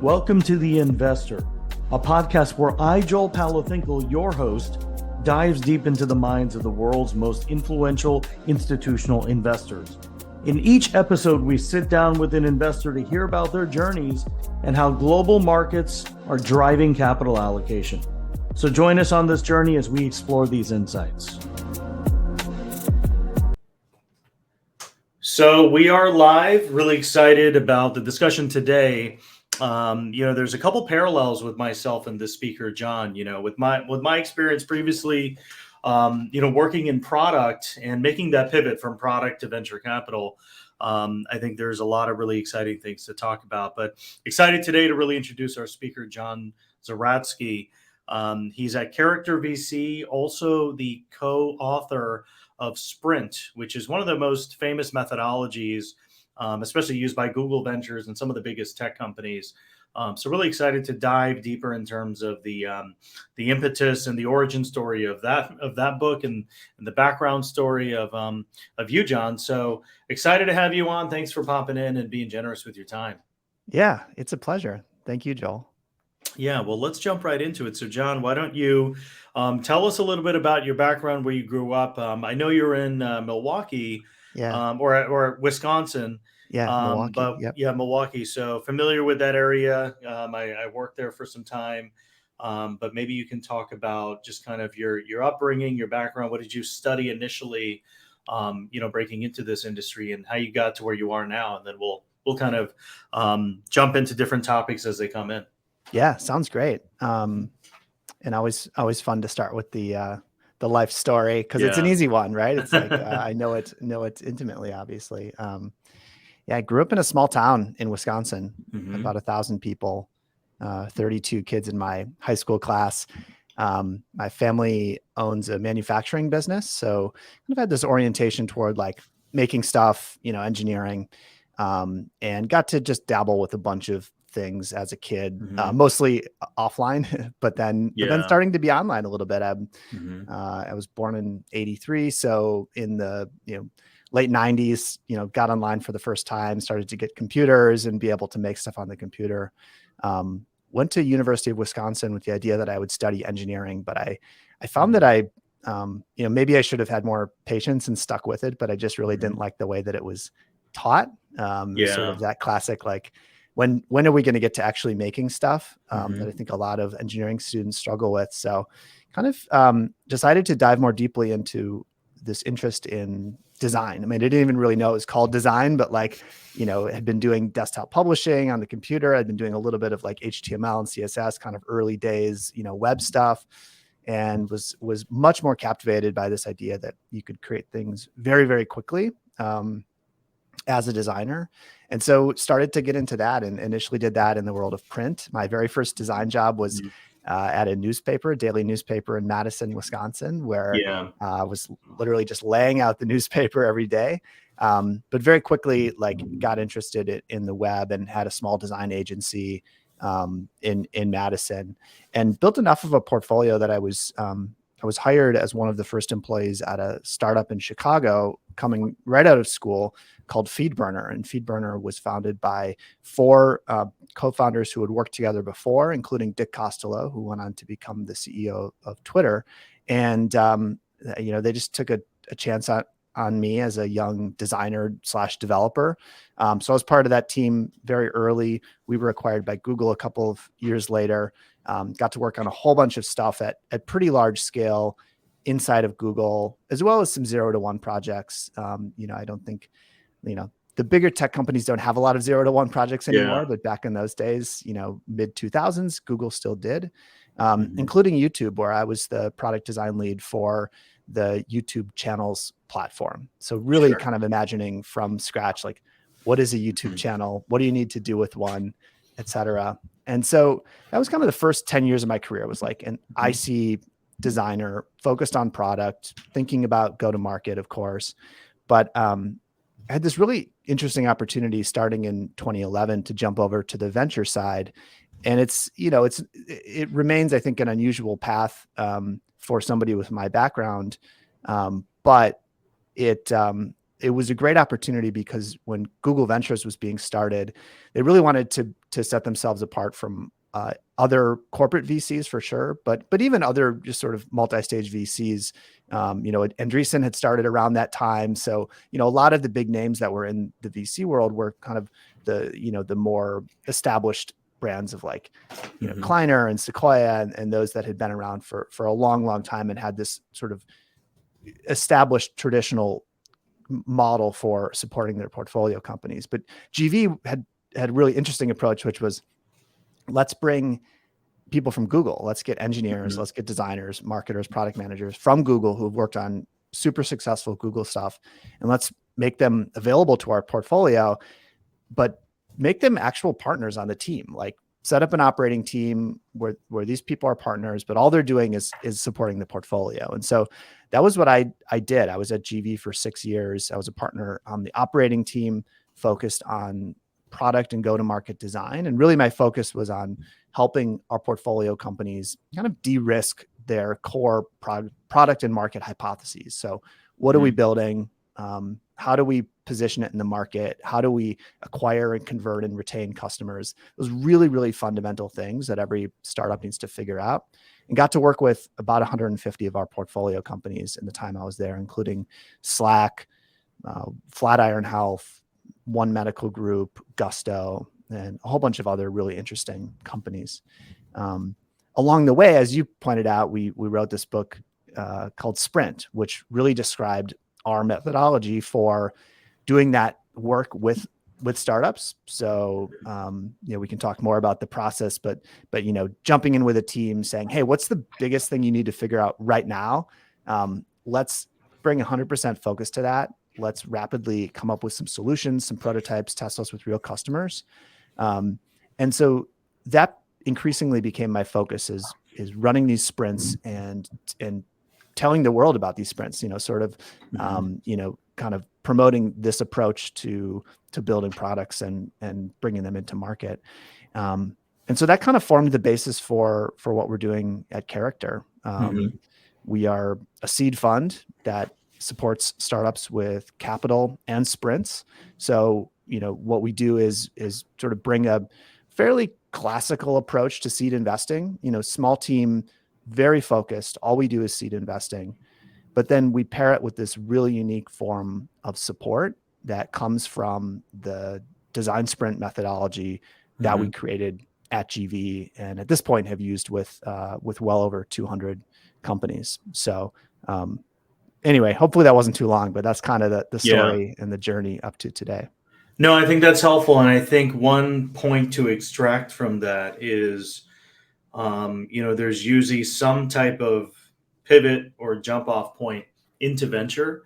Welcome to The Investor, a podcast where I, Joel Palafinkel, your host, dives deep into the minds of the world's most influential institutional investors. In each episode, we sit down with an investor to hear about their journeys and how global markets are driving capital allocation. So join us on this journey as we explore these insights. So we are live, really excited about the discussion today. There's a couple parallels with myself and this speaker, John, with my experience previously, working in product and making that pivot from product to venture capital. I think there's a lot of really exciting things to talk about, but excited today to really introduce our speaker, John Zeratsky. He's at Character VC, also the co-author of Sprint, which is one of the most famous methodologies, especially used by Google Ventures and some of the biggest tech companies. So really excited to dive deeper in terms of the impetus and the origin story of that book and the background story of you, John. So excited to have you on. Thanks for popping in and being generous with your time. Yeah, it's a pleasure. Thank you, Joel. Yeah, well, let's jump right into it. So, John, why don't you tell us a little bit about your background, where you grew up? I know you're in Milwaukee, or Wisconsin. Milwaukee. But yep. Yeah, Milwaukee. So familiar with that area. I worked there for some time. But maybe you can talk about just kind of your upbringing, your background. What did you study initially, breaking into this industry, and how you got to where you are now? And then we'll kind of jump into different topics as they come in. Yeah, sounds great. And always fun to start with the life story, because it's an easy one, right? It's like I know it intimately, obviously. I grew up in a small town in Wisconsin, about 1,000 people, 32 kids in my high school class. My family owns a manufacturing business, so kind of had this orientation toward like making stuff, engineering, and got to just dabble with a bunch of things as a kid, mostly offline, but then starting to be online a little bit. I was born in '83, so in the late '90s, got online for the first time, started to get computers and be able to make stuff on the computer. Went to University of Wisconsin with the idea that I would study engineering, but I found that maybe I should have had more patience and stuck with it, but I just really didn't like the way that it was taught. Sort of that classic, like, when are we going to get to actually making stuff, that I think a lot of engineering students struggle with. So kind of decided to dive more deeply into this interest in design. I mean, I didn't even really know it was called design, but had been doing desktop publishing on the computer. I'd been doing a little bit of like HTML and CSS, kind of early days, web stuff, and was much more captivated by this idea that you could create things very, very quickly as a designer. And so started to get into that, and initially did that in the world of print. My very first design job was at a newspaper, daily newspaper in Madison, Wisconsin, where I was literally just laying out the newspaper every day. But very quickly, got interested in the web and had a small design agency in Madison, and built enough of a portfolio that I was hired as one of the first employees at a startup in Chicago, coming right out of school, called FeedBurner. And FeedBurner was founded by 4 co-founders who had worked together before, including Dick Costolo, who went on to become the CEO of Twitter. And they just took a chance on me as a young designer / developer. So I was part of that team very early. We were acquired by Google a couple of years later. Got to work on a whole bunch of stuff at pretty large scale inside of Google, as well as some 0 to 1 projects. I don't think, the bigger tech companies don't have a lot of 0 to 1 projects anymore, but back in those days, mid 2000s, Google still did, including YouTube, where I was the product design lead for the YouTube channels platform. So really kind of imagining from scratch, like, what is a YouTube channel? What do you need to do with one, et cetera. And so that was kind of the first 10 years of my career. It was like an IC designer focused on product, thinking about go-to-market, of course. But I had this really interesting opportunity starting in 2011 to jump over to the venture side. And it remains, I think, an unusual path for somebody with my background. But it it was a great opportunity because when Google Ventures was being started, they really wanted to set themselves apart from other corporate VCs for sure, but even other just sort of multi-stage VCs. Andreessen had started around that time, so a lot of the big names that were in the VC world were kind of the more established brands of like Kleiner and Sequoia and those that had been around for a long time and had this sort of established traditional model for supporting their portfolio companies. But GV had a really interesting approach, which was, let's bring people from Google. Let's get engineers, let's get designers, marketers, product managers from Google who've worked on super successful Google stuff, and let's make them available to our portfolio, but make them actual partners on the team. Like, set up an operating team where these people are partners, but all they're doing is supporting the portfolio. And so that was what I did. I was at GV for 6 years. I was a partner on the operating team, focused on product and go-to-market design. And really my focus was on helping our portfolio companies kind of de-risk their core product and market hypotheses. So what are we building? How do we position it in the market? How do we acquire and convert and retain customers? Those really, really fundamental things that every startup needs to figure out. And got to work with about 150 of our portfolio companies in the time I was there, including Slack, Flatiron Health, One Medical Group, Gusto, and a whole bunch of other really interesting companies. Along the way, as you pointed out, we wrote this book called Sprint, which really described our methodology for doing that work with startups. So, we can talk more about the process, but jumping in with a team saying, hey, what's the biggest thing you need to figure out right now? Let's bring 100% focus to that. Let's rapidly come up with some solutions, some prototypes, test those with real customers. And so that increasingly became my focus, is running these sprints and telling the world about these sprints, kind of promoting this approach to building products and bringing them into market. And so that kind of formed the basis for what we're doing at Character. We are a seed fund that supports startups with capital and sprints. So, what we do is sort of bring a fairly classical approach to seed investing, small team, very focused. All we do is seed investing. But then we pair it with this really unique form of support that comes from the design sprint methodology that we created at GV, and at this point have used with well over 200 companies. So anyway, hopefully that wasn't too long, but that's kind of the story and the journey up to today. No, I think that's helpful. And I think one point to extract from that is, there's usually some type of pivot or jump off point into venture.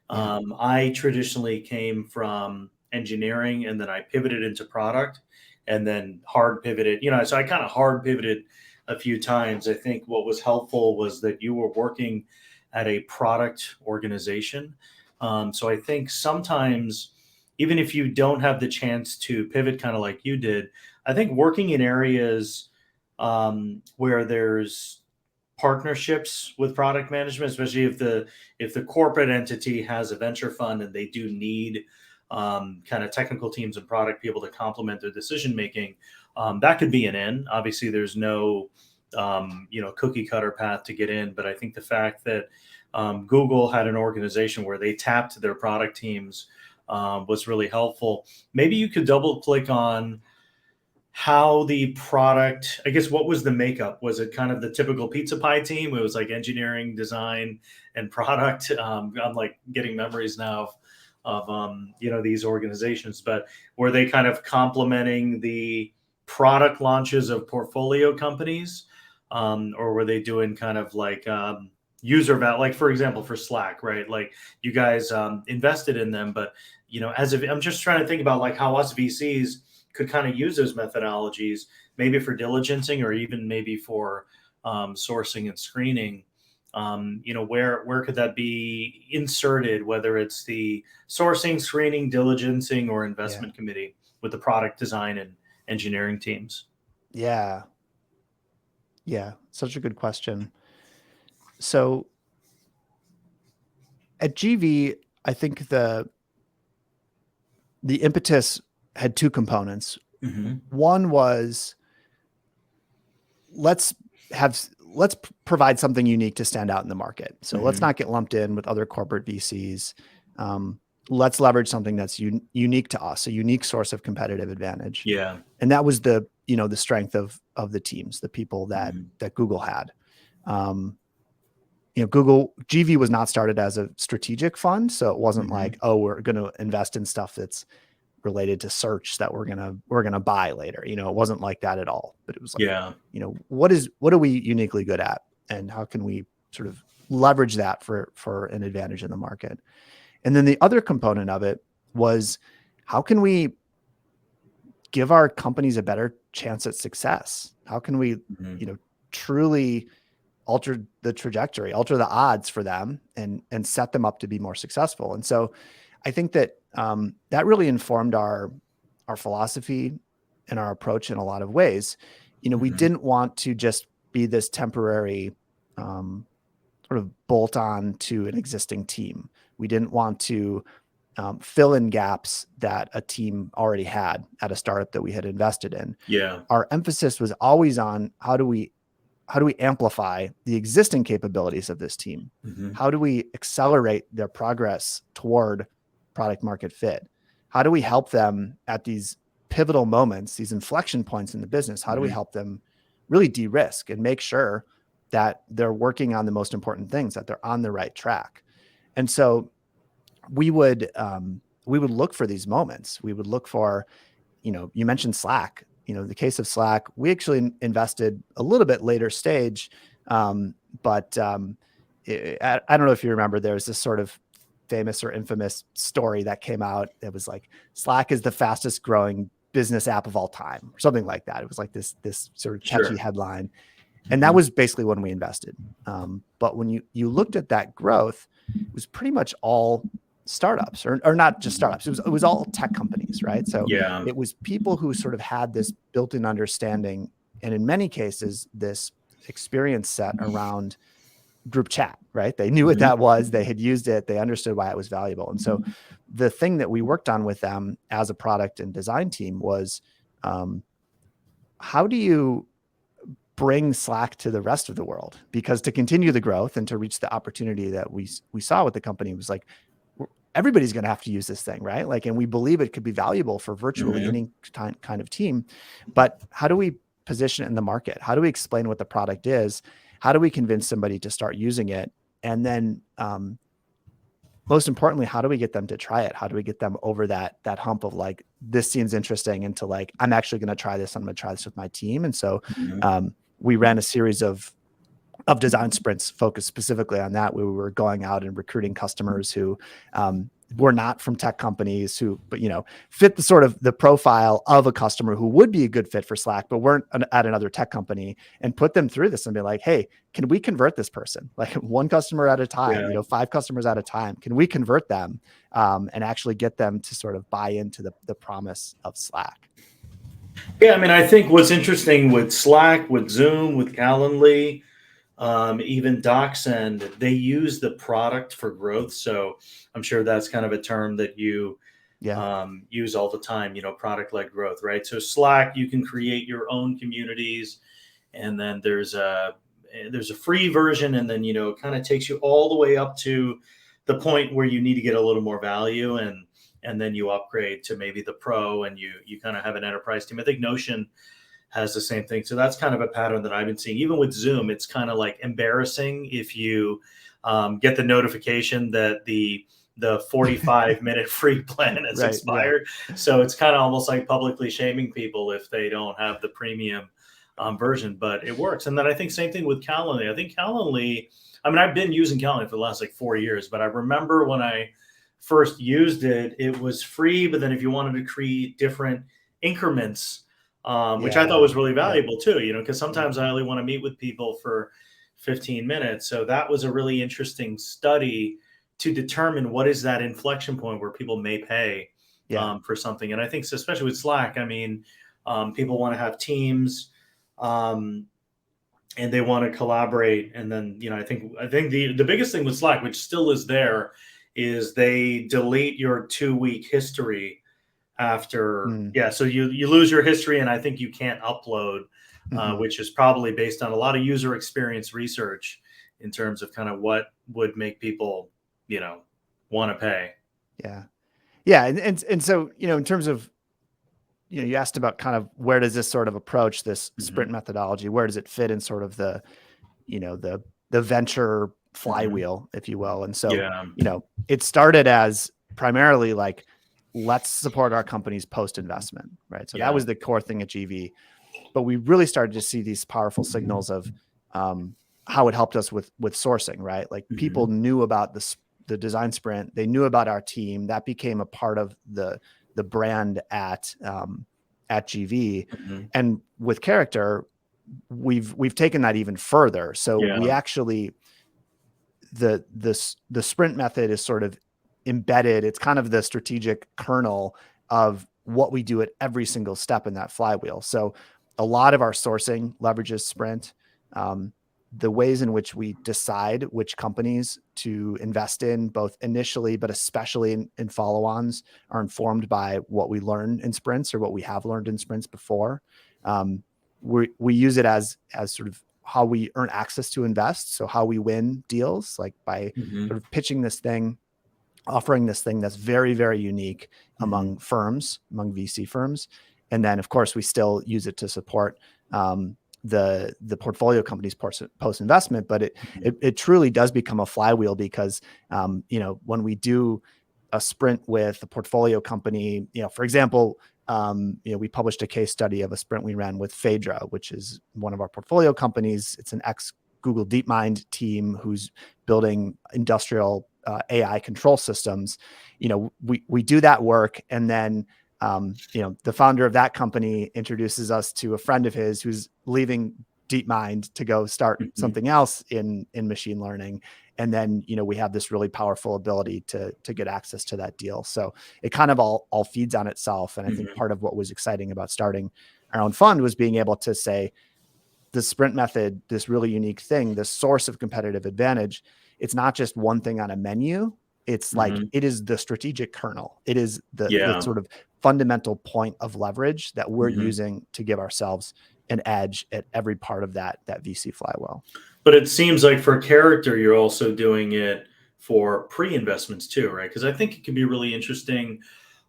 I traditionally came from engineering, and then I pivoted into product, and then hard pivoted, so I kind of hard pivoted a few times. I think what was helpful was that you were working at a product organization. So I think sometimes, even if you don't have the chance to pivot kind of like you did, I think working in areas where there's partnerships with product management, especially if the corporate entity has a venture fund and they do need kind of technical teams and product people to complement their decision making, that could be an in. Obviously, there's no cookie cutter path to get in, but I think the fact that Google had an organization where they tapped their product teams was really helpful. Maybe you could double click on how the product, I guess, what was the makeup? Was it kind of the typical pizza pie team? It was like engineering, design, and product. I'm like getting memories now of these organizations, but were they kind of complementing the product launches of portfolio companies, or were they doing kind of like user value? Like, for example, for Slack, right? Like, you guys invested in them, but I'm just trying to think about like how us VCs could kind of use those methodologies, maybe for diligencing or even maybe for sourcing and screening. Where could that be inserted, whether it's the sourcing, screening, diligencing, or investment committee with the product design and engineering teams? Yeah. Such a good question. So at GV, I think the the impetus had two components. Mm-hmm. One was let's provide something unique to stand out in the market. So let's not get lumped in with other corporate VCs. Let's leverage something that's unique to us, a unique source of competitive advantage. Yeah. And that was the strength of the teams, the people that Google had. Google GV was not started as a strategic fund. So it wasn't like, oh, we're going to invest in stuff that's related to search that we're going to buy later. It wasn't like that at all, but it was like, what are we uniquely good at, and how can we sort of leverage that for an advantage in the market? And then the other component of it was, how can we give our companies a better chance at success? How can we, truly alter the trajectory, alter the odds for them, and set them up to be more successful? And so I think that that really informed our philosophy and our approach in a lot of ways. We didn't want to just be this temporary sort of bolt on to an existing team. We didn't want to fill in gaps that a team already had at a startup that we had invested in. Yeah. Our emphasis was always on how do we amplify the existing capabilities of this team? How do we accelerate their progress toward product market fit? How do we help them at these pivotal moments, these inflection points in the business? How do we help them really de-risk and make sure that they're working on the most important things, that they're on the right track? And so we would look for these moments. We would look for, you mentioned Slack. The case of Slack, we actually invested a little bit later stage, but I don't know if you remember, there was this sort of famous or infamous story that came out. It was like, Slack is the fastest growing business app of all time, or something like that. It was like this sort of catchy headline. And that was basically when we invested. But when you looked at that growth, it was pretty much all startups, or not just startups. It was all tech companies, right? So it was people who sort of had this built-in understanding, and in many cases, this experience set around group chat, right? They knew what that was. They had used it. They understood why it was valuable. And so the thing that we worked on with them as a product and design team was, how do you bring Slack to the rest of the world? Because to continue the growth and to reach the opportunity that we saw with the company, was like, everybody's going to have to use this thing, right? Like, and we believe it could be valuable for virtually any kind of team. But how do we position it in the market? How do we explain what the product is? How do we convince somebody to start using it? And then, most importantly, how do we get them to try it? How do we get them over that hump of like, this seems interesting, into like, I'm actually going to try this. I'm going to try this with my team. And so we ran a series of design sprints focused specifically on that, where we were going out and recruiting customers who were not from tech companies, but fit the sort of the profile of a customer who would be a good fit for Slack, but weren't at another tech company, and put them through this and be like, hey, can we convert this person? Like, one customer at a time, 5 customers at a time. Can we convert them and actually get them to sort of buy into the promise of Slack? Yeah, I mean, I think what's interesting with Slack, with Zoom, with Calendly, even DocSend, they use the product for growth. So I'm sure that's kind of a term that you use all the time, product-led growth, right? So Slack, you can create your own communities, and then there's a free version, and then, it kind of takes you all the way up to the point where you need to get a little more value, and then you upgrade to maybe the pro, and you kind of have an enterprise team. I think Notion has the same thing. So that's kind of a pattern that I've been seeing. Even with Zoom, it's kind of like embarrassing if you get the notification that the 45-minute free plan has expired. Yeah. So it's kind of almost like publicly shaming people if they don't have the premium version, but it works. And then I think same thing with Calendly. I think Calendly, I mean, I've been using Calendly for the last 4 years, but I remember when I first used it, it was free, but then if you wanted to create different increments, which I thought was really valuable too, because sometimes I only want to meet with people for 15 minutes. So that was a really interesting study to determine what is that inflection point where people may pay for something. And I think, especially with Slack, I mean, people want to have teams and they want to collaborate. And then, I think the biggest thing with Slack, which still is there, is they delete your 2-week history after. Mm. Yeah, so you lose your history, and I think you can't upload, which is probably based on a lot of user experience research in terms of kind of what would make people, want to pay. Yeah. Yeah. And so, in terms of, you asked about kind of where does this sort of approach this sprint methodology, where does it fit in sort of the, the venture flywheel, if you will. And so, Yeah. it started as primarily like, let's support our companies post-investment, right? So that was the core thing at GV, but we really started to see these powerful signals of how it helped us with sourcing, right? Like people knew about the design sprint, they knew about our team, that became a part of the brand at GV. And with Character, we've taken that even further. So we actually, the sprint method is sort of embedded. It's kind of the strategic kernel of what we do at every single step in that flywheel. So a lot of our sourcing leverages sprint. The ways in which we decide which companies to invest in, both initially, but especially in follow-ons, are informed by what we learn in sprints or what we have learned in sprints before. We use it as sort of how we earn access to invest. So how we win deals, like by sort of pitching this thing, offering this thing that's very, very unique among firms, among VC firms. And then of course we still use it to support the portfolio companies post investment, but it truly does become a flywheel because when we do a sprint with a portfolio company, for example, we published a case study of a sprint we ran with Phaedra, which is one of our portfolio companies. It's an ex Google DeepMind team who's building industrial AI control systems. We do that work, and then the founder of that company introduces us to a friend of his who's leaving DeepMind to go start something else in machine learning. And then, we have this really powerful ability to get access to that deal. So it kind of all feeds on itself. And I think part of what was exciting about starting our own fund was being able to say, the sprint method, this really unique thing, this source of competitive advantage, it's not just one thing on a menu. It's like, it is the strategic kernel. It is the sort of fundamental point of leverage that we're using to give ourselves an edge at every part of that VC flywheel. But it seems like for Character, you're also doing it for pre-investments too, right? Because I think it can be really interesting.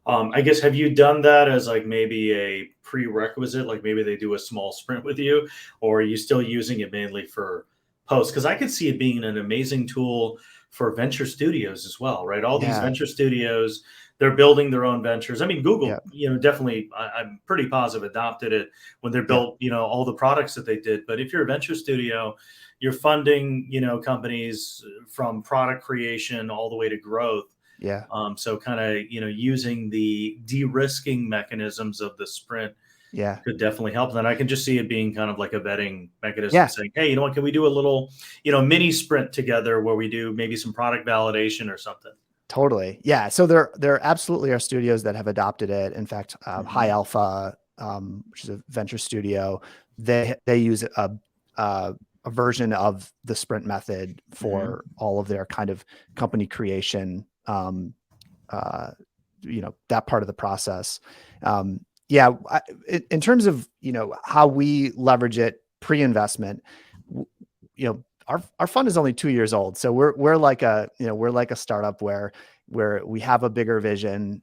I guess, have you done that as like maybe a prerequisite? Like maybe they do a small sprint with you, or are you still using it mainly for posts? Because I could see it being an amazing tool for venture studios as well, right? All these venture studios, they're building their own ventures. I mean, Google, definitely, I'm pretty positive adopted it when they built, all the products that they did. But if you're a venture studio, you're funding, companies from product creation all the way to growth. Yeah. So kind of, using the de-risking mechanisms of the sprint could definitely help. Then I can just see it being kind of like a vetting mechanism saying, hey, you know what, can we do a little, mini sprint together where we do maybe some product validation or something? Totally. Yeah. So there absolutely are studios that have adopted it. In fact, High Alpha, which is a venture studio, they use a version of the sprint method for all of their kind of company creation, that part of the process. In terms of, how we leverage it pre-investment, our fund is only 2 years old. So we're like a startup where we have a bigger vision.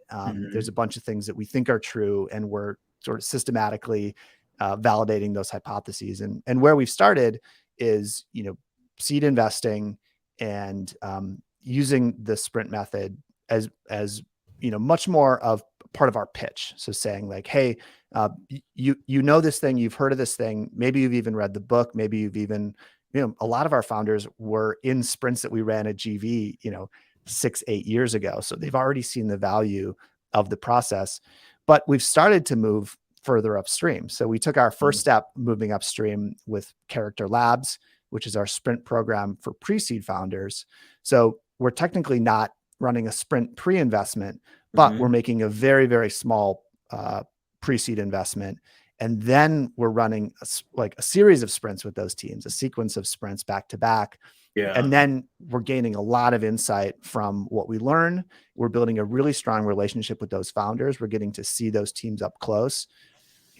There's a bunch of things that we think are true, and we're sort of systematically validating those hypotheses. And where we've started is, seed investing and using the sprint method as much more of part of our pitch. So saying like, hey, you know this thing, you've heard of this thing, maybe you've even read the book, maybe you've even, a lot of our founders were in sprints that we ran at GV, 6-8 years ago. So they've already seen the value of the process, but we've started to move further upstream. So we took our first step moving upstream with Character Labs, which is our sprint program for pre-seed founders. So we're technically not running a sprint pre-investment, but we're making a very, very small pre-seed investment. And then we're running like a series of sprints with those teams, a sequence of sprints back to back. Yeah. And then we're gaining a lot of insight from what we learn. We're building a really strong relationship with those founders. We're getting to see those teams up close,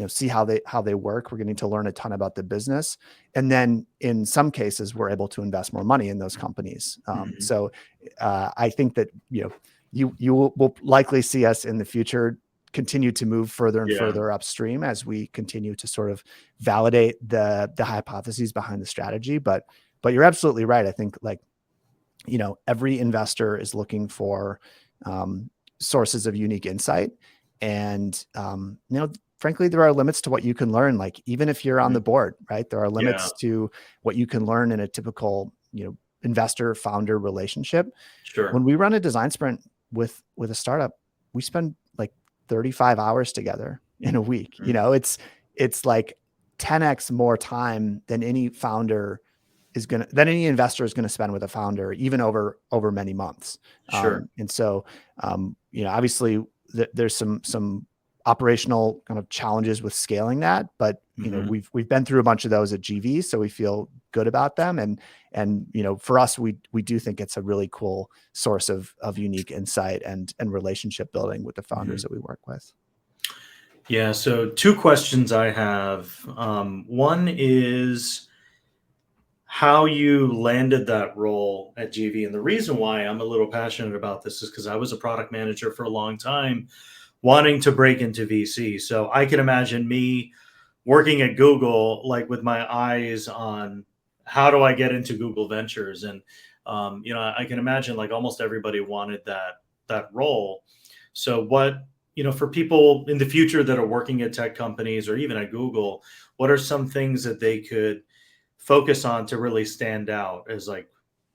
see how they work. We're getting to learn a ton about the business. And then in some cases, we're able to invest more money in those companies. So I think that, you will likely see us in the future continue to move further and further upstream as we continue to sort of validate the hypotheses behind the strategy. But you're absolutely right. I think every investor is looking for sources of unique insight. And, frankly, there are limits to what you can learn. Like, even if you're on the board, right, there are limits to what you can learn in a typical, investor founder relationship. Sure. When we run a design sprint with a startup, we spend like 35 hours together in a week. It's like 10x more time than any investor is going to spend with a founder, even over many months. Sure. And so, obviously there's some operational kind of challenges with scaling that, but we've been through a bunch of those at GV, so we feel good about them. And for us, we do think it's a really cool source of unique insight and relationship building with the founders that we work with. Yeah. So 2 questions I have. One is how you landed that role at GV. And the reason why I'm a little passionate about this is because I was a product manager for a long time, wanting to break into VC. So I can imagine me working at Google, like with my eyes on how do I get into Google Ventures. And, I can imagine like almost everybody wanted that role. So what, for people in the future that are working at tech companies or even at Google, what are some things that they could focus on to really stand out as like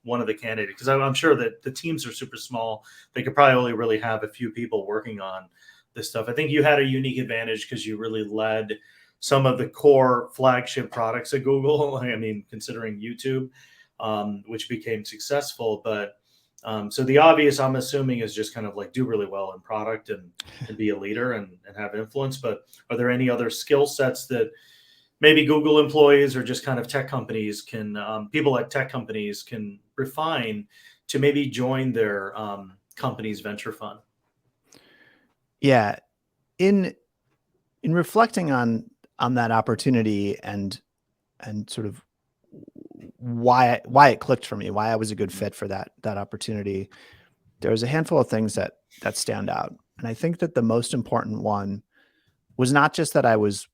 one of the candidates? Because I'm sure that the teams are super small. They could probably only really have a few people working on this stuff. I think you had a unique advantage because you really led some of the core flagship products at Google. I mean, considering YouTube, which became successful. But so the obvious, I'm assuming, is just kind of like do really well in product and be a leader and have influence. But are there any other skill sets that maybe Google employees or just kind of tech companies people at tech companies can refine to maybe join their company's venture fund? Yeah. In reflecting on that opportunity and sort of why it clicked for me, why I was a good fit for that opportunity, there's a handful of things that stand out. And I think that the most important one was not just that I was,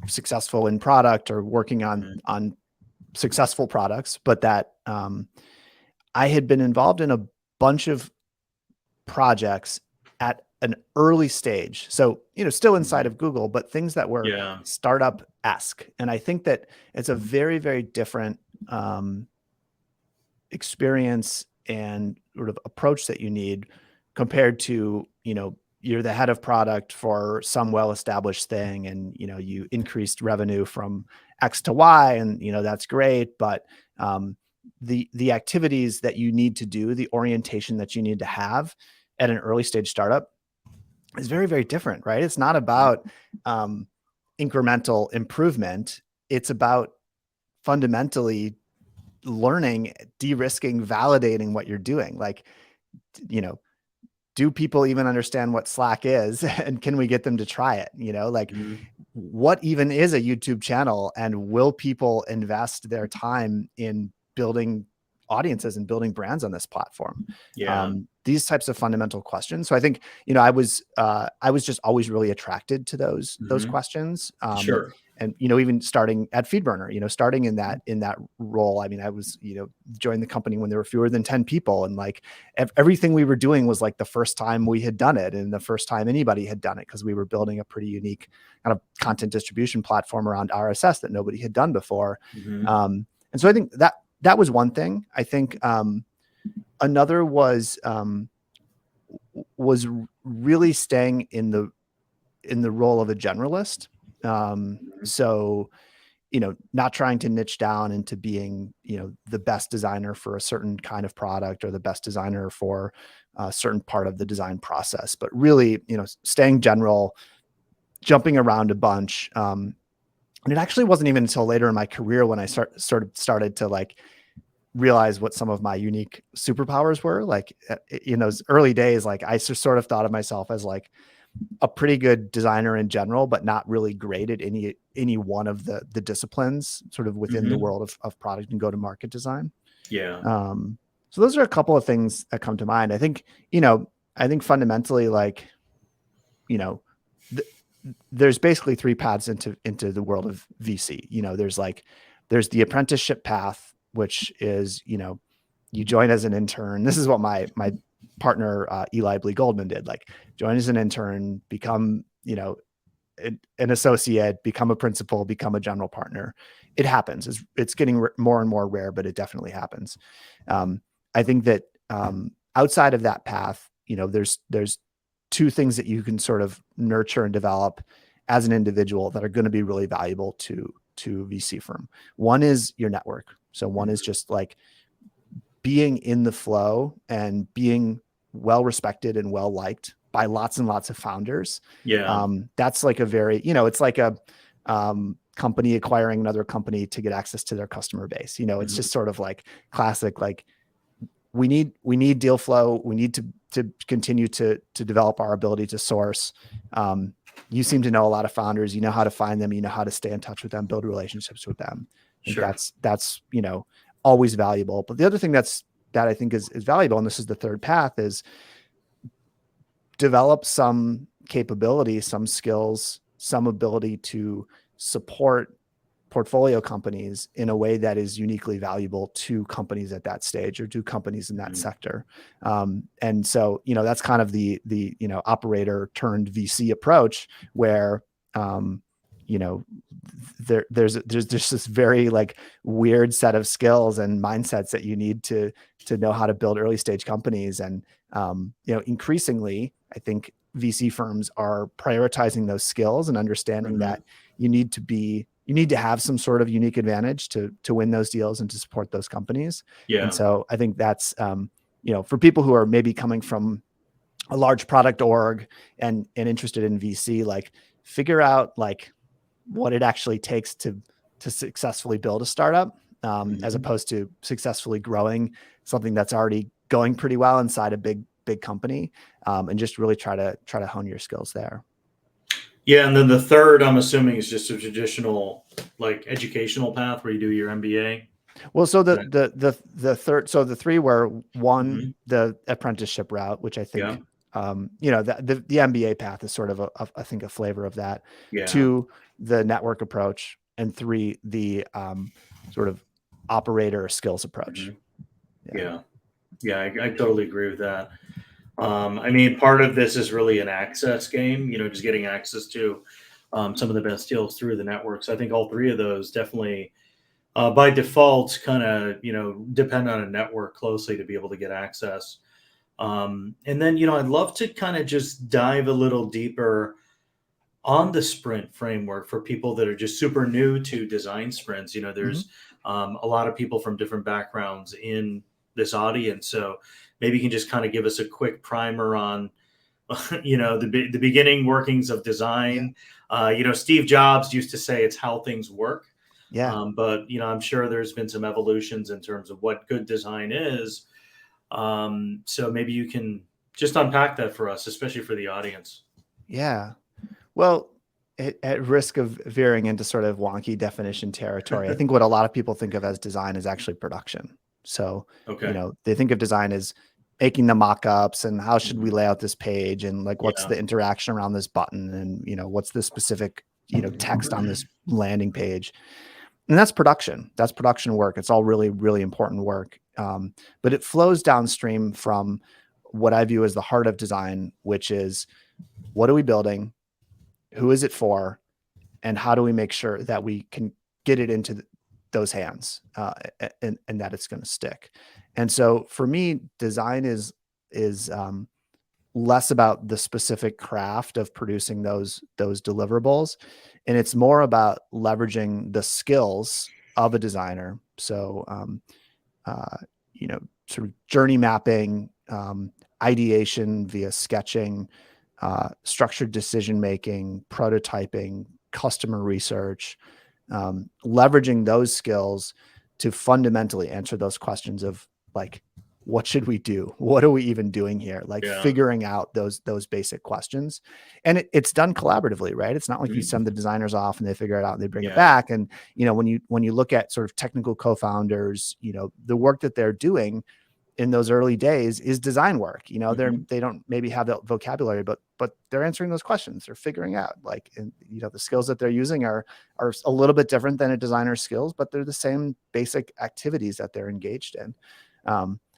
successful in product or working on successful products, but that I had been involved in a bunch of projects at an early stage. So, still inside of Google, but things that were startup-esque. And I think that it's a very, very different experience and sort of approach that you need compared to, you're the head of product for some well-established thing and, you increased revenue from X to Y and, that's great. But the activities that you need to do, the orientation that you need to have at an early stage startup is very, very different, right? It's not about incremental improvement. It's about fundamentally learning, de-risking, validating what you're doing. Like, do people even understand what Slack is and can we get them to try it? What even is a YouTube channel and will people invest their time in building audiences and building brands on this platform? These types of fundamental questions. So I think, I was just always really attracted to those questions. Sure. And, even starting at FeedBurner, starting in that role, I mean, I was, joined the company when there were fewer than 10 people. And like everything we were doing was like the first time we had done it and the first time anybody had done it, because we were building a pretty unique kind of content distribution platform around RSS that nobody had done before. And so I think that was one thing. I think another was really staying in the role of a generalist. So, not trying to niche down into being, the best designer for a certain kind of product or the best designer for a certain part of the design process, but really, staying general, jumping around a bunch. And it actually wasn't even until later in my career when I started to like realize what some of my unique superpowers were. Like in those early days, like I just sort of thought of myself as like a pretty good designer in general, but not really great at any one of the disciplines sort of within the world of product and go-to-market design. Yeah. So those are a couple of things that come to mind. I think, I think fundamentally, like, there's basically three paths into the world of VC. There's the apprenticeship path, which is, you join as an intern. This is what my partner, Eli Blee Goldman, did. Like, join as an intern, become, an associate, become a principal, become a general partner. It happens. It's getting more and more rare, but it definitely happens. I think that outside of that path, there's two things that you can sort of nurture and develop as an individual that are going to be really valuable to VC firm. One is your network. So one is just like being in the flow and being well respected and well liked by lots and lots of founders. Yeah. That's like a very, it's like a company acquiring another company to get access to their customer base. It's just sort of like classic, like we need deal flow. We need to continue to develop our ability to source. You seem to know a lot of founders. You know how to find them. You know how to stay in touch with them, build relationships with them. Sure. That's always valuable. But the other thing that I think is valuable, and this is the third path, is develop some capability, some skills, some ability to support portfolio companies in a way that is uniquely valuable to companies at that stage or to companies in that sector. And so, that's kind of the operator turned VC approach where, there's just this very like weird set of skills and mindsets that you need to know how to build early stage companies. And, increasingly, I think VC firms are prioritizing those skills and understanding that you need to have some sort of unique advantage to win those deals and to support those companies. Yeah. And so I think that's, for people who are maybe coming from a large product org and interested in VC, like figure out like what it actually takes to successfully build a startup, as opposed to successfully growing something that's already going pretty well inside a big company, and just really try to hone your skills there. Yeah, and then the third, I'm assuming, is just a traditional like educational path where you do your MBA. Well, so the third, so the three were one, the apprenticeship route, which I think, the MBA path is sort of I think a flavor of that. Yeah. Two, the network approach, and three, the sort of operator skills approach. Yeah, I totally agree with that. I mean, part of this is really an access game, just getting access to some of the best deals through the networks. I think all three of those definitely, by default, kind of, depend on a network closely to be able to get access. And then, I'd love to kind of just dive a little deeper on the sprint framework for people that are just super new to design sprints. There's a lot of people from different backgrounds in this audience. So maybe you can just kind of give us a quick primer on, the beginning workings of design. Steve Jobs used to say it's how things work. Yeah. But, I'm sure there's been some evolutions in terms of what good design is. So maybe you can just unpack that for us, especially for the audience. Yeah. Well, at risk of veering into sort of wonky definition territory, I think what a lot of people think of as design is actually production. So, they think of design as making the mock-ups and how should we lay out this page and like what's the interaction around this button and what's the specific text on this landing page. And that's production. That's production work. It's all really, really important work. But it flows downstream from what I view as the heart of design, which is what are we building? Who is it for? And how do we make sure that we can get it into those hands and that it's going to stick? And so for me, design is less about the specific craft of producing those deliverables. And it's more about leveraging the skills of a designer. So, sort of journey mapping, ideation via sketching, structured decision making, prototyping, customer research, leveraging those skills to fundamentally answer those questions of like, what should we do? What are we even doing here? Like figuring out those basic questions. And it's done collaboratively, right? It's not like you send the designers off and they figure it out and they bring it back. And, when you look at sort of technical co-founders, the work that they're doing in those early days is design work. They don't maybe have that vocabulary, but they're answering those questions. They're figuring out like, and the skills that they're using are a little bit different than a designer's skills, but they're the same basic activities that they're engaged in.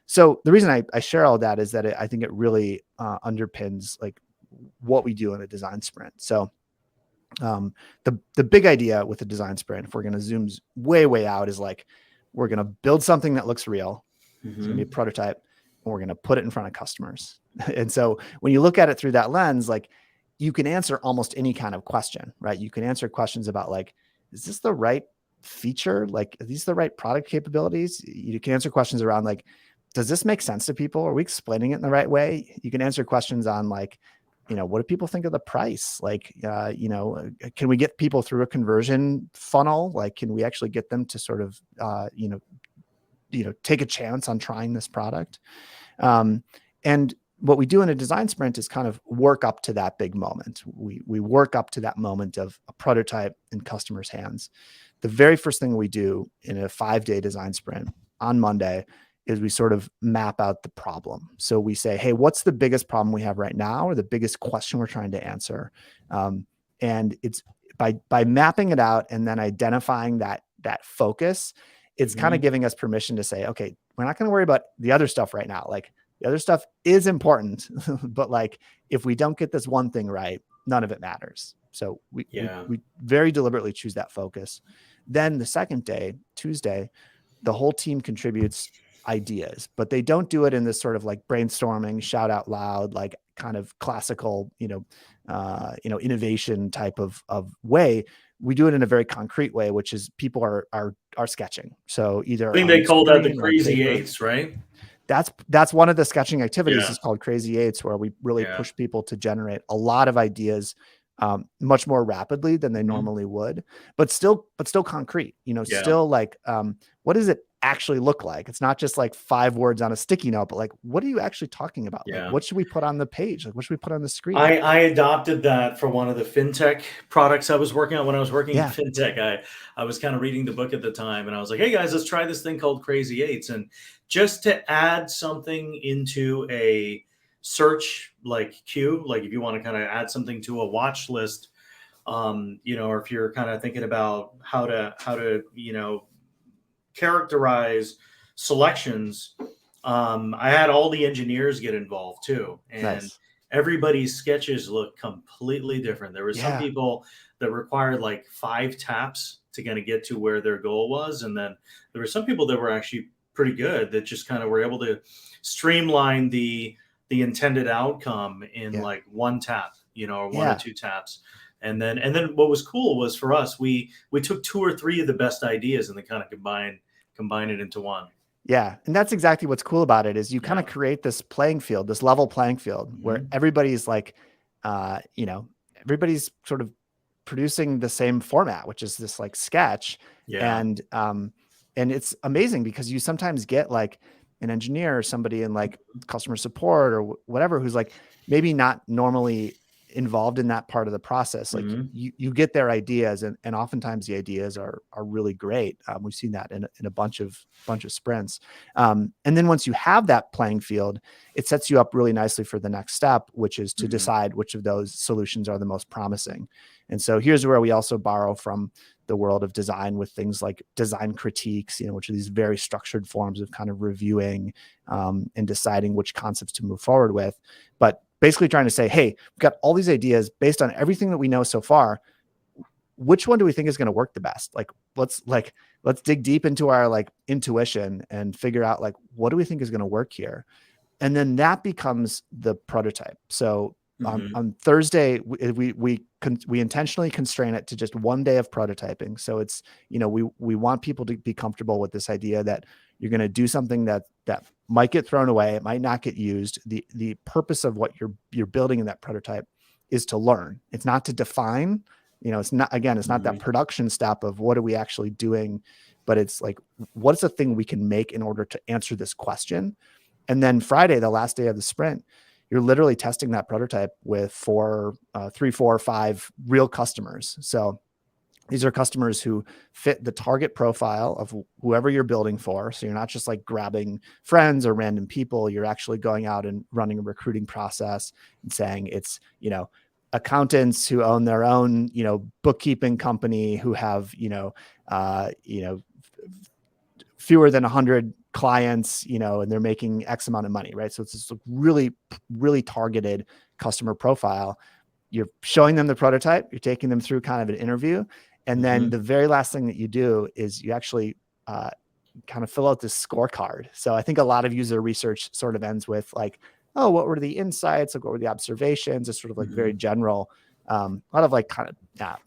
So the reason I share all that is that I think it really underpins like what we do in a design sprint. So the big idea with a design sprint, if we're going to zoom way out, is like, we're going to build something that looks real. It's going to be a prototype, and we're going to put it in front of customers. And so when you look at it through that lens, like, you can answer almost any kind of question, right? You can answer questions about like, is this the right feature? Like, are these the right product capabilities? You can answer questions around like, does this make sense to people? Are we explaining it in the right way? You can answer questions on like, what do people think of the price? Like, can we get people through a conversion funnel? Like, can we actually get them to sort of, take a chance on trying this product? And what we do in a design sprint is kind of work up to that big moment. We work up to that moment of a prototype in customers' hands. The very first thing we do in a 5-day design sprint on Monday is we sort of map out the problem. So we say, hey, what's the biggest problem we have right now, or the biggest question we're trying to answer? And it's by mapping it out and then identifying that focus, it's kind of giving us permission to say, okay, we're not going to worry about the other stuff right now. Like, the other stuff is important, but like, if we don't get this one thing right, none of it matters. So we very deliberately choose that focus. Then the second day, Tuesday, the whole team contributes ideas, but they don't do it in this sort of like brainstorming, shout out loud, like kind of classical, innovation type of way. We do it in a very concrete way, which is people are sketching. So either I think they call that the crazy eights, right? That's one of the sketching activities is called Crazy Eights, where we really push people to generate a lot of ideas much more rapidly than they normally would, but still concrete, still like, what does it actually look like? It's not just like 5 words on a sticky note, but like, what are you actually talking about? Like, what should we put on the page? Like, what should we put on the screen? I adopted that for one of the fintech products I was working on when I was working in fintech. I was kind of reading the book at the time, and I was like, hey guys, let's try this thing called Crazy Eights. And just to add something into a search like queue, like if you want to kind of add something to a watch list, or if you're kind of thinking about how to characterize selections, I had all the engineers get involved too. And everybody's sketches look completely different. There were some people that required like 5 taps to kind of get to where their goal was. And then there were some people that were actually pretty good that just kind of were able to streamline the intended outcome in like 1 tap, or 1 or 2 taps. And then what was cool was, for us, we took 2 or 3 of the best ideas and then kind of combine it into one. Yeah. And that's exactly what's cool about it, is you kind of create this playing field, this level playing field where everybody's like, everybody's sort of producing the same format, which is this like sketch. And it's amazing because you sometimes get like an engineer or somebody in like customer support or whatever, who's like maybe not normally involved in that part of the process. Like you get their ideas, and oftentimes the ideas are really great. We've seen that in a bunch of sprints. And then once you have that playing field, it sets you up really nicely for the next step, which is to decide which of those solutions are the most promising. And so here's where we also borrow from the world of design with things like design critiques, which are these very structured forms of kind of reviewing and deciding which concepts to move forward with. But basically trying to say, hey, we've got all these ideas based on everything that we know so far. Which one do we think is going to work the best? Let's dig deep into our like intuition and figure out like, what do we think is going to work here? And then that becomes the prototype. So on Thursday, we intentionally constrain it to just 1 day of prototyping. So it's, we want people to be comfortable with this idea that you're going to do something that might get thrown away. It might not get used. The purpose of what you're building in that prototype is to learn. It's not to define. It's not, again, it's not that Mm-hmm. production step of what are we actually doing, but it's like, what's the thing we can make in order to answer this question? And then Friday, the last day of the sprint, you're literally testing that prototype with 3, 4, 5 real customers. So these are customers who fit the target profile of whoever you're building for. So you're not just like grabbing friends or random people. You're actually going out and running a recruiting process and saying it's, accountants who own their own, bookkeeping company, who have, fewer than 100 clients, and they're making X amount of money, right? So it's this really, really targeted customer profile. You're showing them the prototype, you're taking them through kind of an interview. And then the very last thing that you do is you actually kind of fill out this scorecard. So I think a lot of user research sort of ends with like, oh, what were the insights? Like, what were the observations? It's sort of like very general. A lot of like kind of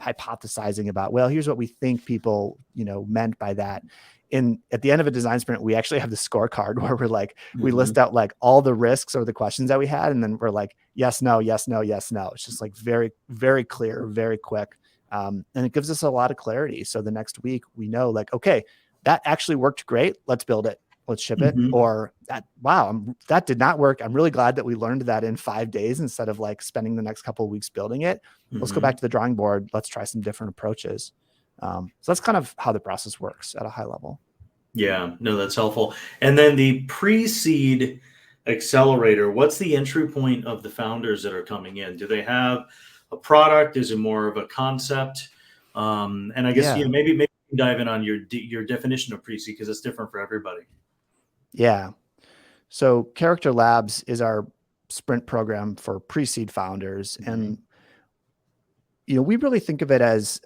hypothesizing about, well, here's what we think people, meant by that. At the end of a design sprint, we actually have the scorecard where we're like, we list out like all the risks or the questions that we had. And then we're like, yes, no, yes, no, yes, no. It's just like very, very clear, very quick. And it gives us a lot of clarity. So the next week we know like, okay, that actually worked great. Let's build it. Let's ship it. Or that did not work. I'm really glad that we learned that in 5 days instead of like spending the next couple of weeks building it. Let's go back to the drawing board. Let's try some different approaches. So that's kind of how the process works at a high level. Yeah, no, that's helpful. And then the pre-seed accelerator, what's the entry point of the founders that are coming in? Do they have a product? Is it more of a concept? And I guess, maybe you can dive in on your definition of pre-seed, because it's different for everybody. Yeah. So Character Labs is our sprint program for pre-seed founders. And, we really think of it as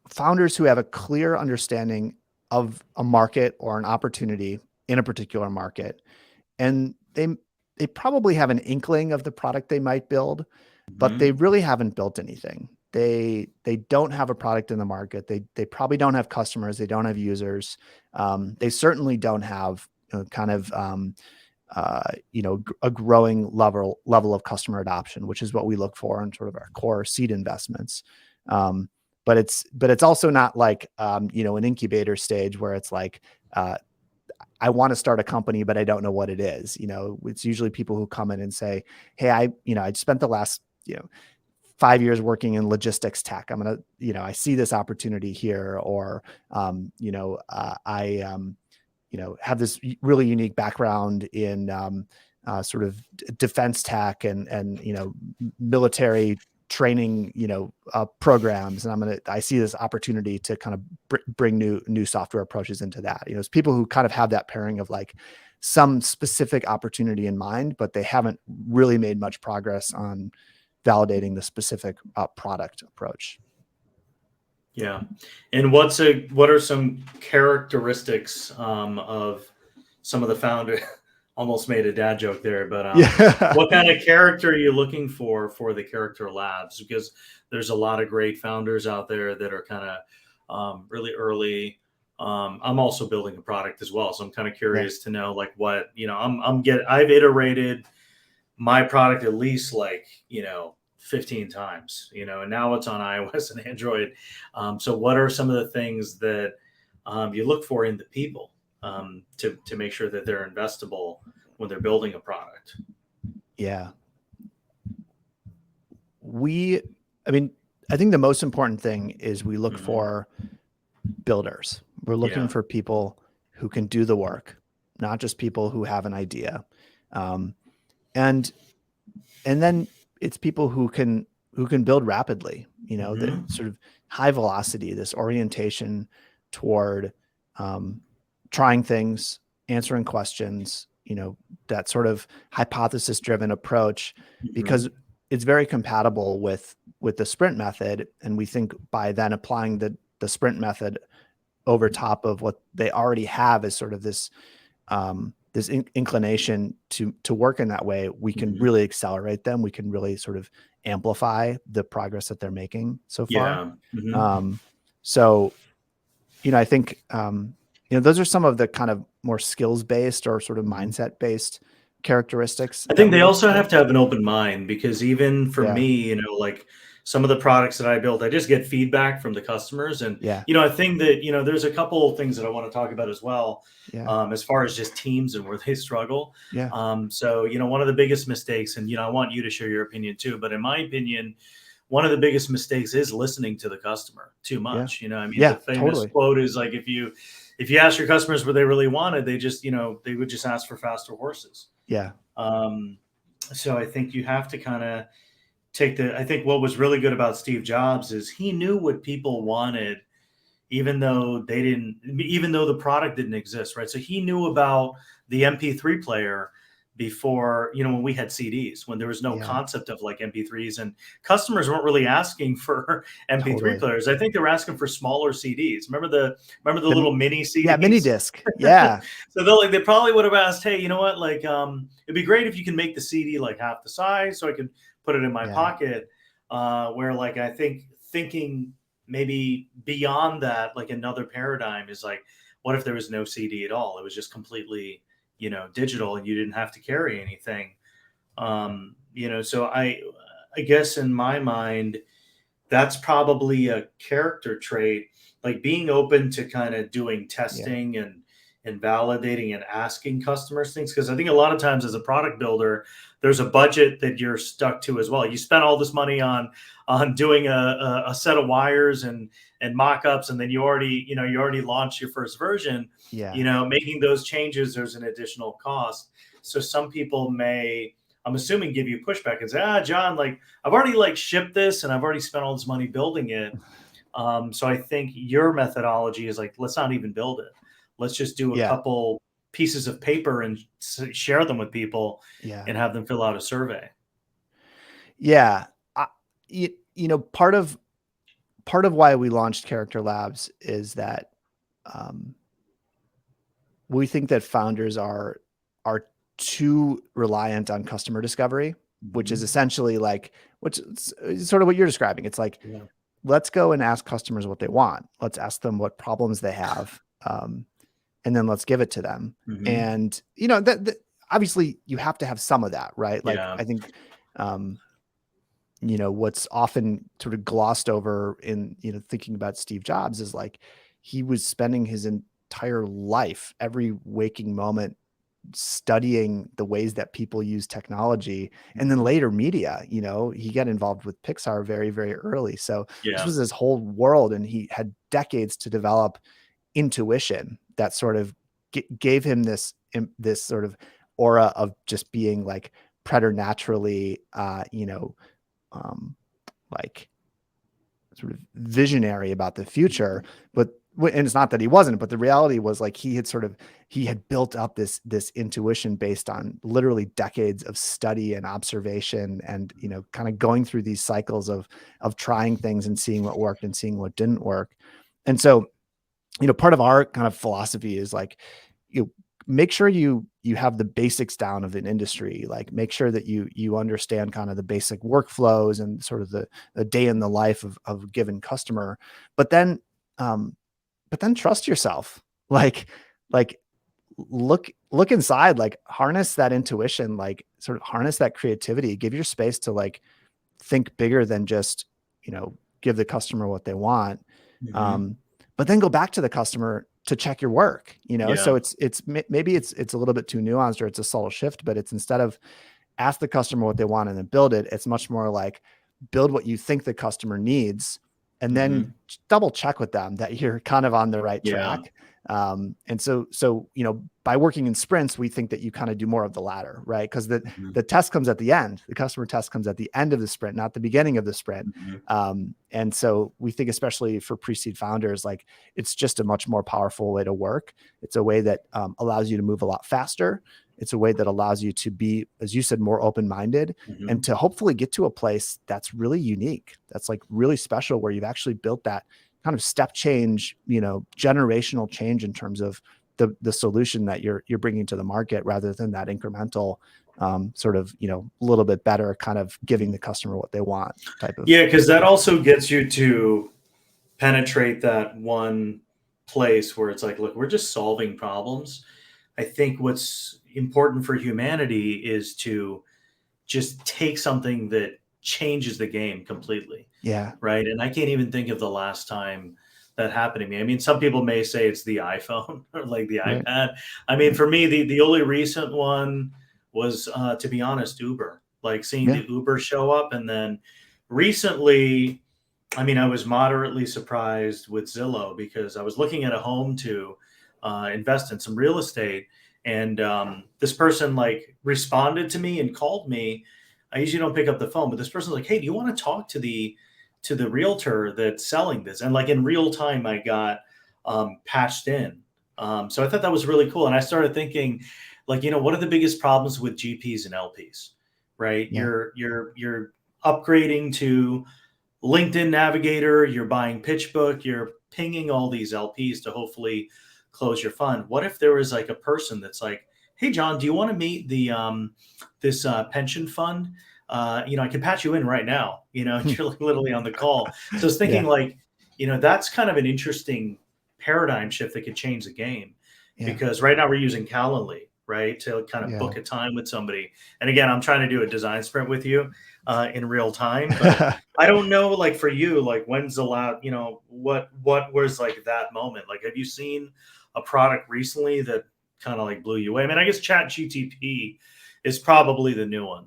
founders who have a clear understanding of a market or an opportunity in a particular market. And they probably have an inkling of the product they might build, but they really haven't built anything. They don't have a product in the market. They probably don't have customers. They don't have users. They certainly don't have a growing level of customer adoption, which is what we look for in sort of our core seed investments. But it's also not like, an incubator stage where it's like, I want to start a company, but I don't know what it is. It's usually people who come in and say, hey, I spent the last, 5 years working in logistics tech. I'm going to, I see this opportunity here, or, I have this really unique background in, sort of defense tech and, military training, programs. And I see this opportunity to kind of bring new software approaches into that. It's people who kind of have that pairing of like some specific opportunity in mind, but they haven't really made much progress on validating the specific product approach. Yeah. And what are some characteristics of some of the founders? Almost made a dad joke there, but what kind of character are you looking for the Character Labs? Because there's a lot of great founders out there that are kind of really early. I'm also building a product as well, so I'm kind of curious to know like what I've iterated my product at least 15 times, and now it's on iOS and Android. So what are some of the things that you look for in the people to make sure that they're investable when they're building a product? Yeah. I think the most important thing is we look for builders. We're looking for people who can do the work, not just people who have an idea. And then it's people who can build rapidly, the sort of high velocity, this orientation toward trying things, answering questions, that sort of hypothesis driven approach, because it's very compatible with the sprint method. And we think by then applying the sprint method over top of what they already have is sort of this inclination to work in that way, we can really accelerate them. We can really sort of amplify the progress that they're making so far. So, I think, those are some of the kind of more skills-based or sort of mindset-based characteristics I that think we they look also for? have to have an open mind, because even for Yeah. me, like some of the products that I built, I just get feedback from the customers. And, Yeah. I think that, there's a couple of things that I want to talk about as well, Yeah. as far as just teams and where they struggle. Yeah. So, one of the biggest mistakes, and, I want you to share your opinion too, but in my opinion, one of the biggest mistakes is listening to the customer too Yeah. much. I mean, the Yeah. famous Totally. quote is like, if you ask your customers what they really wanted, they just, they would just ask for faster horses. Yeah. So I think you have to kind of I think what was really good about Steve Jobs is he knew what people wanted, even though even though the product didn't exist, right? So he knew about the MP3 player before, when we had CDs, when there was no Yeah. concept of like MP3s, and customers weren't really asking for MP3 Totally. players. I think they were asking for smaller CDs. Remember the little mini Yeah. Mini CDs? disc. Yeah. So they probably would have asked, hey, you know what? Like, it'd be great if you can make the CD like half the size so I can put it in my Yeah. pocket. Where like I think thinking maybe beyond that, like another paradigm is like, what if there was no CD at all? It was just completely, digital, and you didn't have to carry anything. So I guess in my mind, that's probably a character trait, like being open to kind of doing Yeah. testing and validating and asking customers things. Because I think a lot of times as a product builder, there's a budget that you're stuck to as well. You spent all this money on doing a set of wires and mock-ups, and then you already launched your first version. Yeah. Making those changes, there's an additional cost. So some people may, I'm assuming, give you pushback and say, John, like I've already like shipped this and I've already spent all this money building it. So I think your methodology is like, let's not even build it. Let's just do a Yeah. couple pieces of paper and share them with people Yeah. and have them fill out a survey. Yeah. Part of why we launched Character Labs is that we think that founders are too reliant on customer discovery, which is essentially like, which is sort of what you're describing. It's like, Yeah. let's go and ask customers what they want. Let's ask them what problems they have. And then let's give it to them. Mhm. And, that obviously you have to have some of that, right? Like, Yeah. I think, what's often sort of glossed over in, thinking about Steve Jobs is like, he was spending his entire life, every waking moment, studying the ways that people use technology, and then later media. He got involved with Pixar very, very early. So this Yeah. was his whole world, and he had decades to develop intuition that sort of gave him this sort of aura of just being like preternaturally, like sort of visionary about the future. And it's not that he wasn't, but the reality was like he had built up this intuition based on literally decades of study and observation, and kind of going through these cycles of trying things and seeing what worked and seeing what didn't work. And so, part of our kind of philosophy is like, make sure you have the basics down of an industry. Like, make sure that you understand kind of the basic workflows and sort of the day in the life of a given customer, but then trust yourself. Like look inside, like harness that intuition, like sort of harness that creativity, give your space to like think bigger than just, give the customer what they want. Mhm. But then go back to the customer to check your work, so Yeah. maybe it's a little bit too nuanced, or it's a subtle shift, but it's, instead of ask the customer what they want and then build it, it's much more like build what you think the customer needs, and then Mhm. double check with them that you're kind of on the right Yeah. track. And so, by working in sprints, we think that you kind of do more of the latter, right? Because Mhm. the test comes at the end. The customer test comes at the end of the sprint, not the beginning of the sprint. Mhm. And so we think, especially for pre-seed founders, like it's just a much more powerful way to work. It's a way that allows you to move a lot faster. It's a way that allows you to be, as you said, more open-minded, and Mhm. to hopefully get to a place that's really unique, that's like really special, where you've actually built that kind of step change, generational change in terms of the solution that you're bringing to the market, rather than that incremental sort of, a little bit better kind of giving the customer what they want type of. Yeah, because that also gets you to penetrate that one place where it's like, look, we're just solving problems. I think what's important for humanity is to just take something that changes the game completely, Yeah. right? And I can't even think of the last time that happened to me. I mean, some people may say it's the iPhone or like the Right. iPad. I mean, Right. for me, the only recent one was, to be honest, Uber. Like seeing Yeah. the Uber show up, and then recently, I mean, I was moderately surprised with Zillow because I was looking at a home to invest in some real estate, and this person like responded to me and called me. I usually don't pick up the phone, but this person's like, "Hey, do you want to talk to the realtor that's selling this?" And like in real time, I got patched in. So I thought that was really cool, and I started thinking, like, what are the biggest problems with GPs and LPs? Right? Yeah. You're upgrading to LinkedIn Navigator, you're buying PitchBook, you're pinging all these LPs to hopefully close your fund. What if there was like a person that's like, "Hey, John, do you want to meet the this pension fund? I can patch you in right now." And you're like literally on the call. So I was thinking Yeah. like, that's kind of an interesting paradigm shift that could change the game, Yeah. because right now we're using Calendly, right, to kind of Yeah. book a time with somebody. And again, I'm trying to do a design sprint with you in real time, but I don't know, like for you, like when's the last, what was like that moment? Like, have you seen a product recently that kind of like blew you away? I mean, I guess Chat GTP is probably the new one.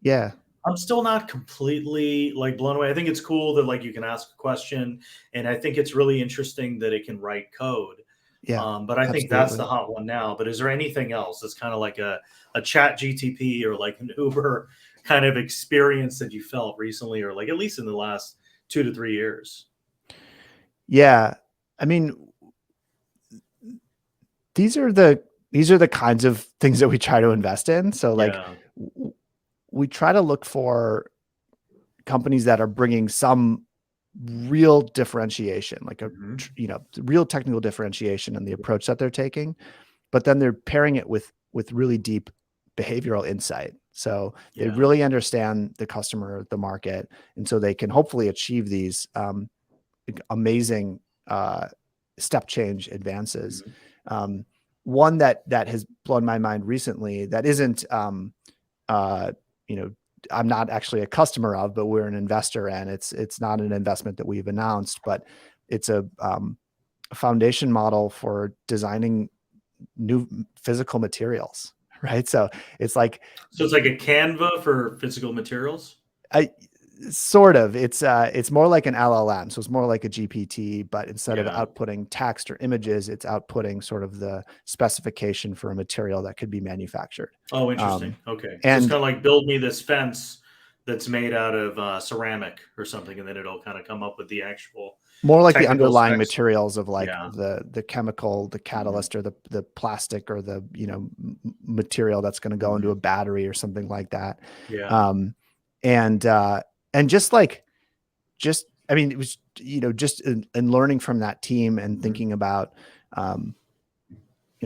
Yeah. I'm still not completely like blown away. I think it's cool that like you can ask a question, and I think it's really interesting that it can write code. Yeah. But I think that's the Absolutely. hot one now. But is there anything else that's kind of like a Chat GTP or like an Uber kind of experience that you felt recently, or like at least in the last 2 to 3 years? Yeah. I mean, these are the kinds of things that we try to invest in. So like Yeah. we try to look for companies that are bringing some real differentiation, like Hmm. real technical differentiation in the approach that they're taking, but then they're pairing it with really deep behavioral insight. So they Yeah. really understand the customer, the market, and so they can hopefully achieve these amazing step change advances. Hmm. Um, One that has blown my mind recently that isn't uh, you know, I'm not actually a customer of, but we're an investor in. It's not an investment that we've announced, but it's a foundation model for designing new physical materials, right? So it's like So it's like a Canva for physical materials. I sort of it's more like an LLM. So it's more like a GPT, but instead of Yeah. outputting text or images, it's outputting sort of the specification for a material that could be manufactured. Oh, interesting. Um, Okay. So it's and kind of like build me this fence that's made out of ceramic or something, and then it'll kind of come up with the actual more like the technical underlying specs. materials of like Yeah. the chemical, the Hmm. catalyst, or the plastic, or the material that's going to go into a Hmm. battery or something like that. Yeah. Um, and just like just I mean it was just in learning from that team and Hmm. thinking about um,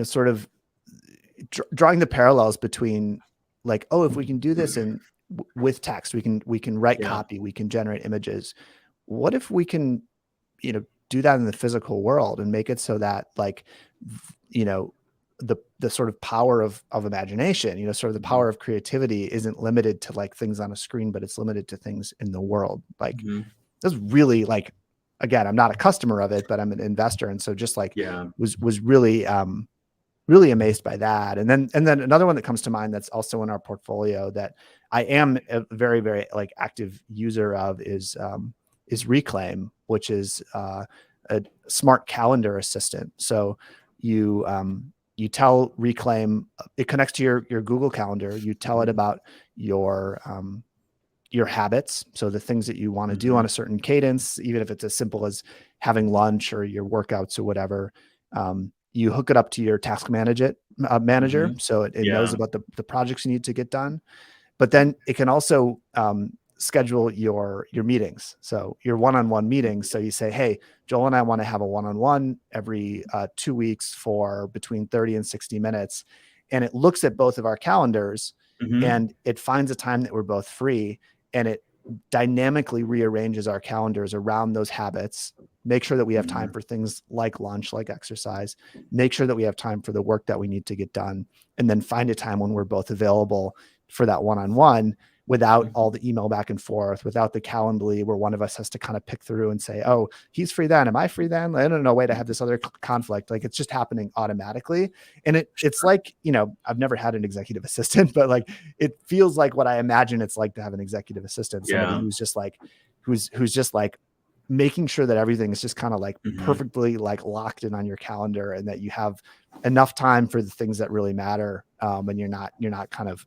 sort of drawing the parallels between like, oh, if we can do this and with text, we can write Yeah. copy, we can generate images. What if we can do that in the physical world and make it so that like you know the sort of power of imagination, sort of the Hmm. power of creativity isn't limited to like things on a screen, but it's limited to things in the world. Like Hmm. that's really like, again, I'm not a customer of it, but I'm an investor, and so just like Yeah. was really amazed by that. And then another one that comes to mind that's also in our portfolio that I am a very, very like active user of is Reclaim, which is a smart calendar assistant. So you tell Reclaim, it connects to your Google Calendar. You tell it Hmm. about your habits. So the things that you want to do on Hmm. a certain cadence, even if it's as simple as having lunch or your workouts or whatever. You hook it up to your manager. Hmm. So it knows Yeah. about the projects you need to get done, but then it can also schedule your meetings. So your one-on-one meetings. So you say, hey, Joel and I want to have a one-on-one every 2 weeks for between 30 and 60 minutes. And it looks at both of our calendars Hmm. and it finds a time that we're both free, and it dynamically rearranges our calendars around those habits, make sure that we have time for things like lunch, like exercise, make sure that we have time for the work that we need to get done, and then find a time when we're both available for that one-on-one, without all the email back and forth, without the Calendly where one of us has to kind of pick through and say, oh, he's free then, am I free then? I don't know, way to have this other conflict. Like, it's just happening automatically. And it's like, you know, I've never had an executive assistant, but like, it feels like what I imagine it's like to have an executive assistant, somebody who's just like, who's just like making sure that everything is just kind of like perfectly like locked in on your calendar, and that you have enough time for the things that really matter. And you're not kind of,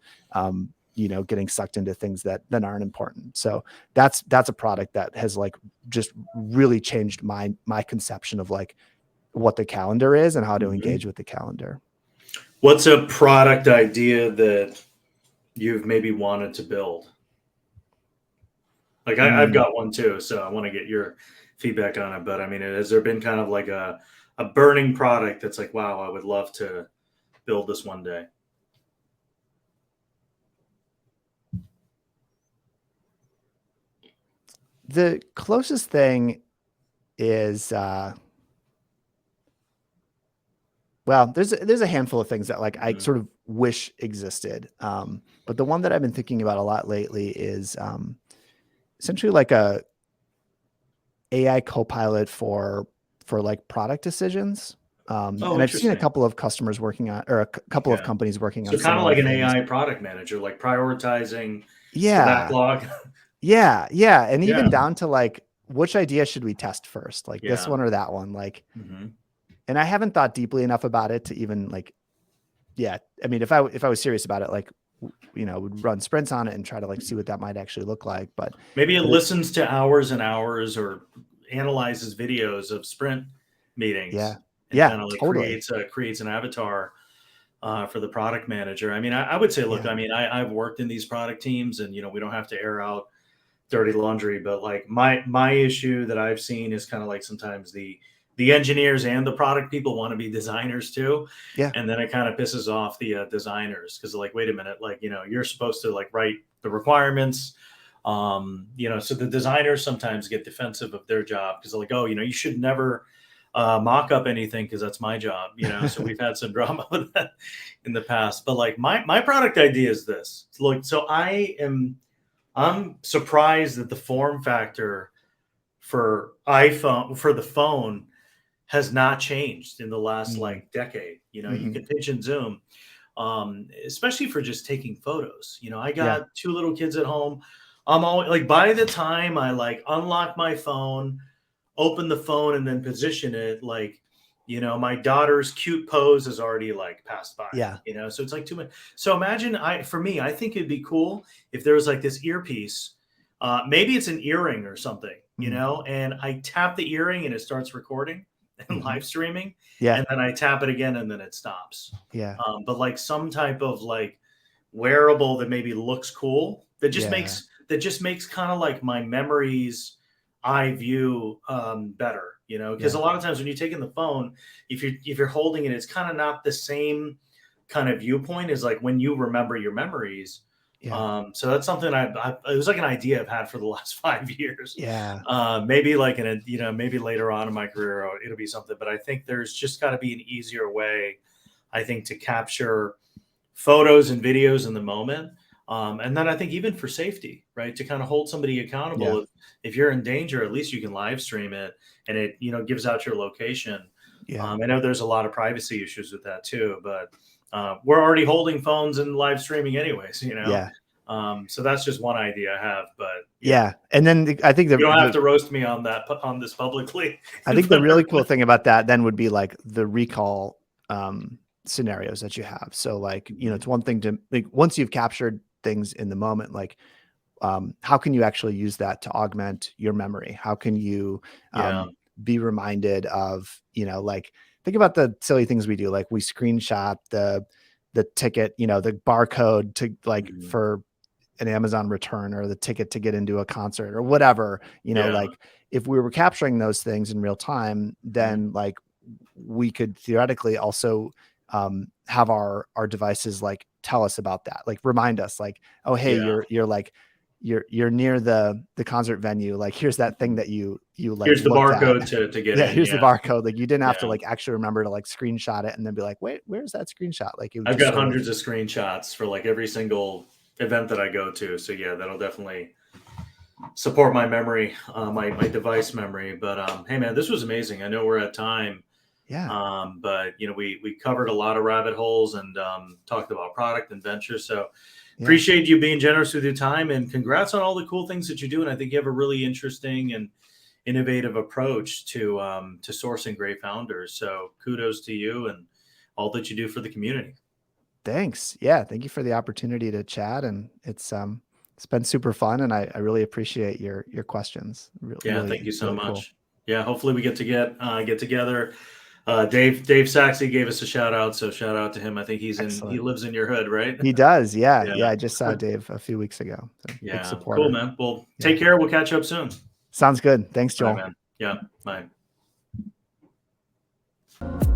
you know, getting sucked into things that aren't important. So that's a product that has like just really changed my conception of like what the calendar is and how to engage with the calendar. What's a product idea that you've maybe wanted to build? Like I've got one too, so I want to get your feedback on it. But I mean, has there been kind of like a burning product that's like, wow, I would love to build this one day? The closest thing is, well, there's a handful of things that like I sort of wish existed. But the one that I've been thinking about a lot lately is essentially like a AI copilot for like product decisions. And I've seen a couple of customers working on, or a couple of companies working on. So kind of like an AI product manager, like prioritizing the backlog. Yeah. And even down to like, which idea should we test first? Like this one or that one? Like, and I haven't thought deeply enough about it to even like, I mean, if I was serious about it, like, you know, would run sprints on it and try to like see what that might actually look like. But maybe it listens to hours and hours, or analyzes videos of sprint meetings. And kind of like totally creates an avatar for the product manager. I mean, I would say, look, I mean, I've worked in these product teams, and, you know, we don't have to air out dirty laundry, but like my issue that I've seen is kind of like sometimes the engineers and the product people want to be designers too. And then it kind of pisses off the designers, because like, wait a minute, like, you know, you're supposed to like write the requirements. You know, so the designers sometimes get defensive of their job, because they're like, oh, you know, you should never mock up anything, because that's my job, you know. So we've had some drama with that in the past. But like my product idea is this. Look, so I'm surprised that the form factor for the phone has not changed in the last like decade. You know, you can pinch and zoom, especially for just taking photos. You know, I got 2 little kids at home. I'm always like, by the time I like unlock my phone, open the phone, and then position it, like, you know, my daughter's cute pose has already like passed by. You know, so it's like too much. So imagine, for me, I think it'd be cool if there was like this earpiece. Maybe it's an earring or something, you know, and I tap the earring and it starts recording and live streaming. And then I tap it again and then it stops. But like some type of like wearable that maybe looks cool, that just makes kind of like my memories eye view better, you know, because a lot of times when you take in the phone, if you're holding it, it's kind of not the same kind of viewpoint as like when you remember your memories. So that's something it was like an idea I've had for the last 5 years. Maybe like maybe later on in my career it'll be something, but I think there's just got to be an easier way, I think, to capture photos and videos in the moment. And then I think even for safety, right, to kind of hold somebody accountable. If you're in danger, at least you can live stream it, and it, you know, gives out your location. I know there's a lot of privacy issues with that too, but we're already holding phones and live streaming anyways, you know. So that's just one idea I have, but and then I think you don't have to roast me on this publicly. I think the really cool thing about that then would be like the recall scenarios that you have. So like, you know, it's one thing to like, once you've captured things in the moment, like how can you actually use that to augment your memory? How can you be reminded of, you know, like think about the silly things we do. Like we screenshot the ticket, you know, the barcode to like for an Amazon return, or the ticket to get into a concert or whatever, you know, like if we were capturing those things in real time, then like we could theoretically also have our devices like tell us about that, like remind us like, oh, hey, you're like, you're near the concert venue. Like, here's that thing that you like. Here's the looked barcode at. to get Yeah, in. here's the barcode. Like, you didn't have to Yeah. like actually remember to like screenshot it and then be like, wait, where's that screenshot? Like, it would I've just got hundreds of screenshots for like every single event that I go to. So yeah, that'll definitely support my memory, my device memory. But hey man, this was amazing. I know we're at time. Yeah. But you know, we covered a lot of rabbit holes and talked about product and venture. So Yeah. appreciate you being generous with your time, and congrats on all the cool things that you do. And I think you have a really interesting and innovative approach to sourcing great founders. So kudos to you and all that you do for the community. Thanks. Yeah. Thank you for the opportunity to chat. And it's been super fun. And I really appreciate your questions. Yeah, Really, thank you so really much. cool. Yeah, hopefully we get together. Dave Saxey gave us a shout out, so shout out to him. I think he lives in your hood, right? He does. Yeah. Yeah. I just saw Dave a few weeks ago. So yeah, big supporter. Cool, man. Well, take care. We'll catch up soon. Sounds good. Thanks, Joel. Bye, man. Yeah, bye.